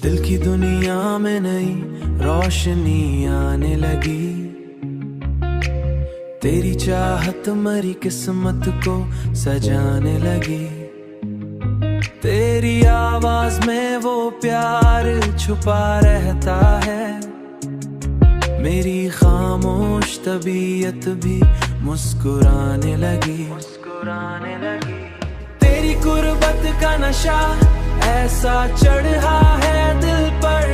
दिल की दुनिया में नई रोशनी आने लगी। तेरी चाहत मरी किस्मत को सजाने लगी। तेरी आवाज में वो प्यार छुपा रहता है। मेरी खामोश तबीयत भी मुस्कुराने लगी। तेरी कुर्बत का नशा ऐसा चढ़ा है दिल पर।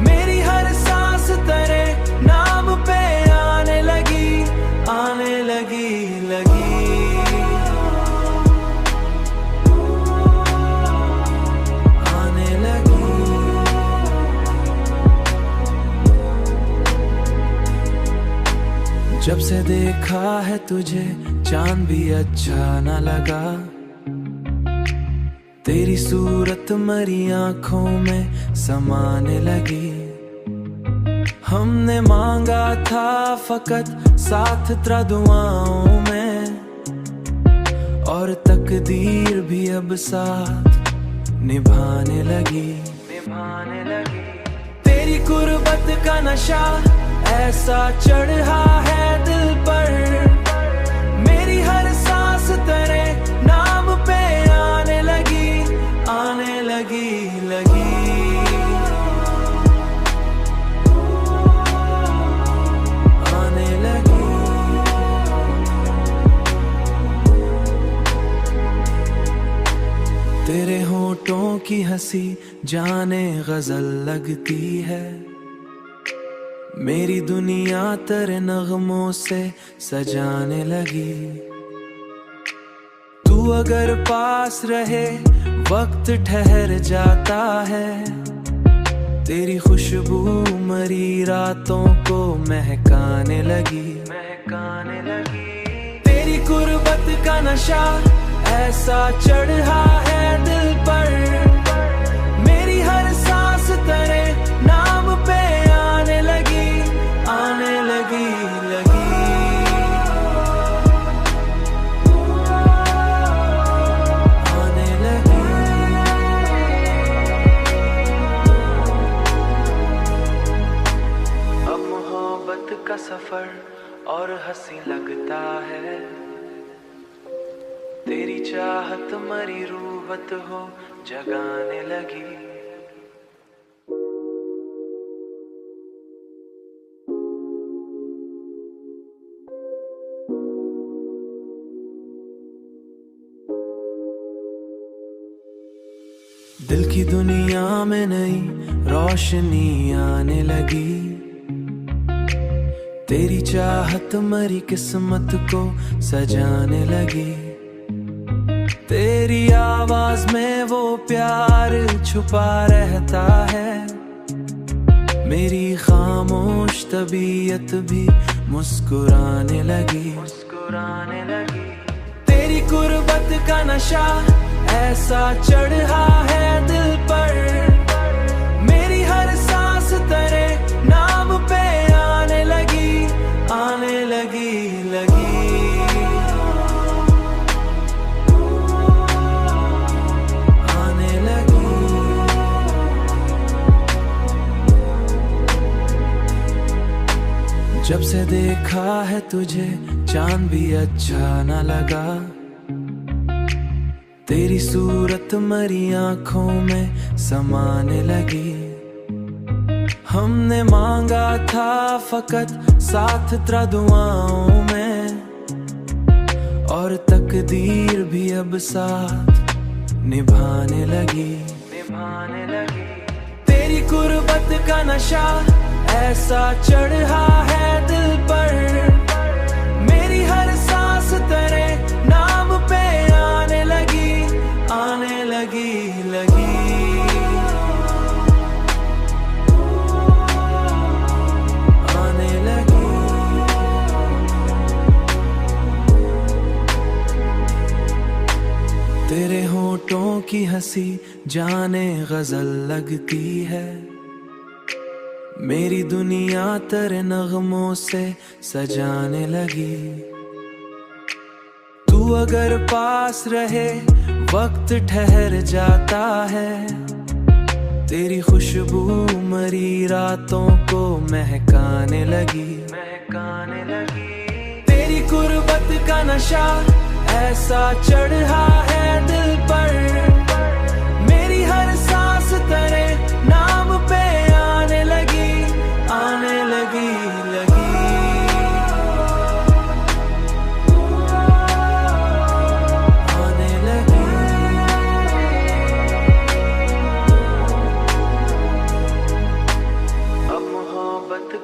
मेरी हर सांस तेरे नाम पे आने लगी, आने लगी। जब से देखा है तुझे चांद भी अच्छा न लगा। तेरी सूरत मरी आंखों में समाने लगी। हमने मांगा था फकत साथ तेरा दुआओं में, और तकदीर भी अब साथ निभाने लगी। तेरी कुर्बत का नशा ऐसा चढ़ा है दिल पर। मेरी हर सांस तेरे नाम पे आने लगी, आने लगी। आने लगी। तेरे होठों की हंसी जाने गजल लगती है। मेरी दुनिया तेरे नगमों से सजाने लगी। तू अगर पास रहे वक्त ठहर जाता है। तेरी खुशबू मरी रातों को महकाने लगी। तेरी कुर्बत का नशा ऐसा चढ़ा है दिल पर। मेरी हर सांस तेरे नाम पे आने लगी, आने लगी। आने लगी। अब मोहब्बत का सफर और हंसी लगता है। तेरी चाहत मरी रूहत हो जगाने लगी। दिल की दुनिया में नई रोशनी आने लगी। तेरी चाहत मरी किस्मत को सजाने लगी। तेरी आवाज में वो प्यार छुपा रहता है। मेरी खामोश तबीयत भी मुस्कुराने लगी। तेरी कुर्बत का नशा ऐसा चढ़ा है दिल पर। मेरी हर सांस तेरे नाम पे आने लगी, आने लगी। आने लगी। जब से देखा है तुझे चांद भी अच्छा न लगा। तेरी सूरत मरी आंखों में समाने लगी। हमने मांगा था फकत साथ तेरा दुआओं में, और तकदीर भी अब साथ निभाने लगी। तेरी कुर्बत का नशा ऐसा चढ़ा है दिल पर। मेरी हर सांस तेरे नाम पे आने लगी, आने लगी। आने लगी। तेरे होठों की हंसी जाने गजल लगती है। मेरी दुनिया तेरे नगमों से सजाने लगी। तू अगर पास रहे वक्त ठहर जाता है। तेरी खुशबू मरी रातों को महकाने लगी। तेरी गुर्बत का नशा ऐसा चढ़ा है दिल पर, मेरी हर सांस तेरे नाम पे आने लगी, आने लगी।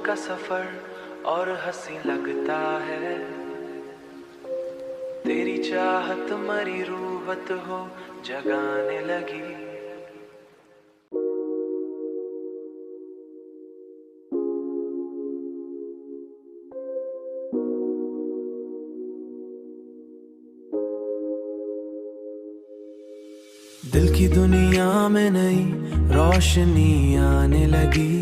का सफर और हंसी लगता है, तेरी चाहत मरी रूहत हो जगाने लगी। दिल की दुनिया में नई रोशनी आने लगी,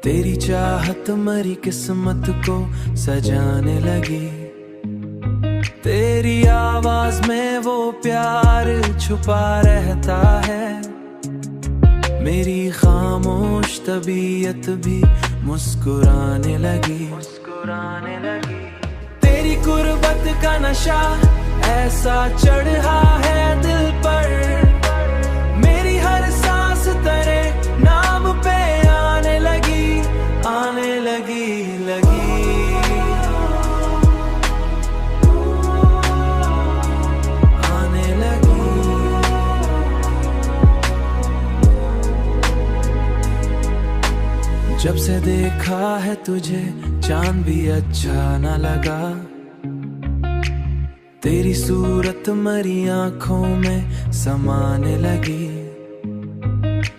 तेरी चाहत मरी किस्मत को सजाने लगी। तेरी आवाज में वो प्यार छुपा रहता है, मेरी खामोश तबीयत भी मुस्कुराने लगी। तेरी गुर्बत का नशा ऐसा चढ़ा है दिल पर, मेरी हर सांस तेरे नाम पे आने लगी, आने लगी। आने लगी। जब से देखा है तुझे चांद भी अच्छा न लगा, तेरी सूरत मरी आंखों में समाने लगी।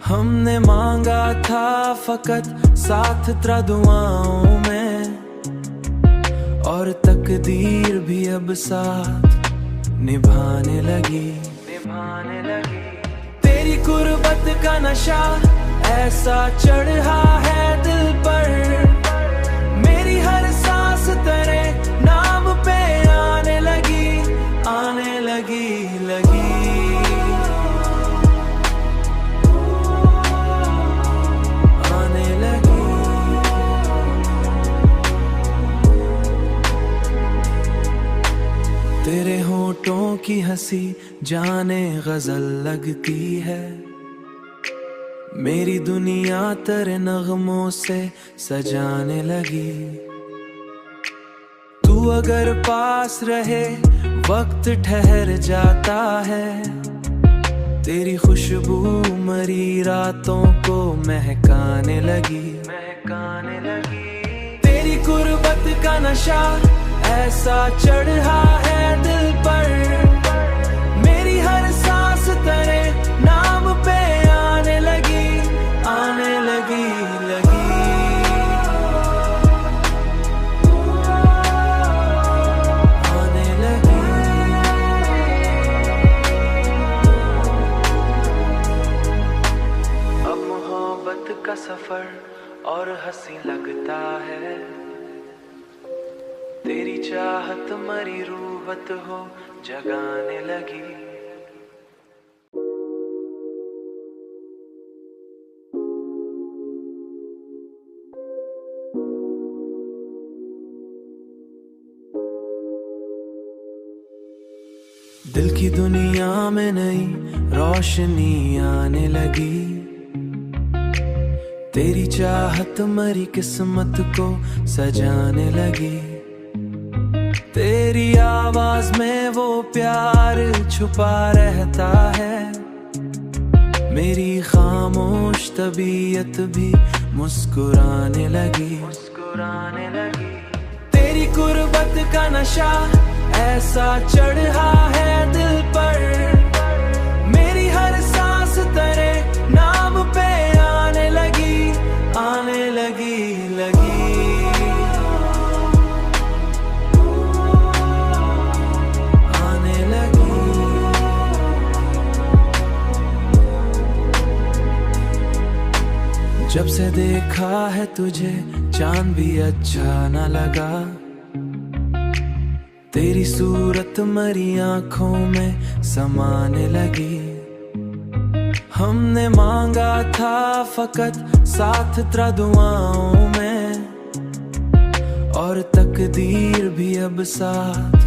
हमने मांगा था फकत साथ तेरा दुआओं में, और तकदीर भी अब साथ निभाने लगी। तेरी गुर्बत का नशा ऐसा चढ़ा है दिल पर, मेरी हर सांस तेरे नाम पे आने लगी, आने लगी। तेरे होठों की हंसी जाने गजल लगती है, मेरी दुनिया तेरे नगमों से सजाने लगी। तू अगर पास रहे वक्त ठहर जाता है, तेरी खुशबू मरी रातों को महकाने लगी। तेरी गुर्बत का नशा ऐसा चढ़ा है दिल पर, मेरी हर सांस तेरे नाम पे आने लगी, आने लगी। आने लगी। अब मोहब्बत का सफर और हंसी लगता है, तेरी चाहत मरी रूहत हो जगाने लगी। दिल की दुनिया में नई रोशनी आने लगी, तेरी चाहत मरी किस्मत को सजाने लगी। तेरी आवाज में वो प्यार छुपा रहता है, मेरी खामोश तबीयत भी मुस्कुराने लगी। तेरी गुर्बत का नशा ऐसा चढ़ा है दिल पर, मेरी हर सांस तेरे नाम पे आने लगी, आने लगी। जब से देखा है तुझे चांद भी अच्छा न लगा, तेरी सूरत मरी आंखों में समाने लगी। हमने मांगा था फकत साथ तेरा दुआओं में, और तकदीर भी अब साथ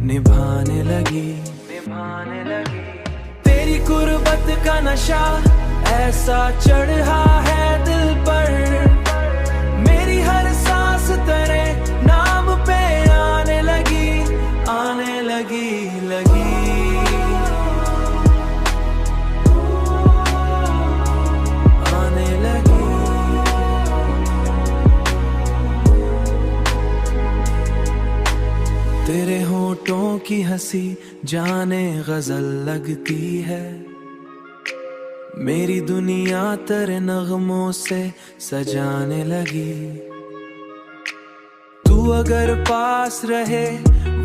निभाने लगी। तेरी कुर्बत का नशा ऐसा चढ़ा है दिल पर, मेरी हर सांस तेरे नाम पे आने लगी, आने लगी। तेरे होठों की हंसी जाने गजल लगती है, मेरी दुनिया तेरे नगमों से सजाने लगी। तू अगर पास रहे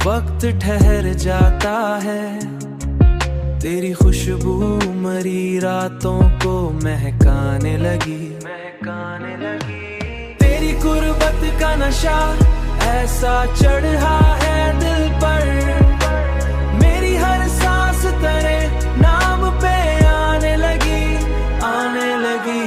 वक्त ठहर जाता है, तेरी खुशबू मरी रातों को महकाने लगी। तेरी कुर्बत का नशा ऐसा चढ़ा है दिल पर, मेरी हर सांस तेरे नाम पे आने लगी, आने लगी।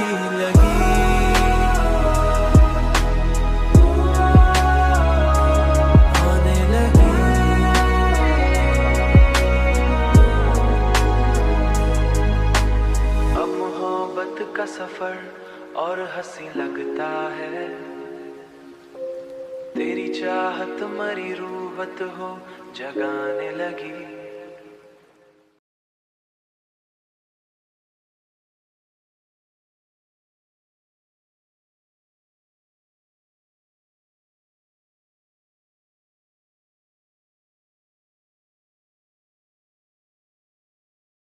अब मोहब्बत का सफर और हंसी लगता है, तेरी चाहत मरी रूबत हो जगाने लगी।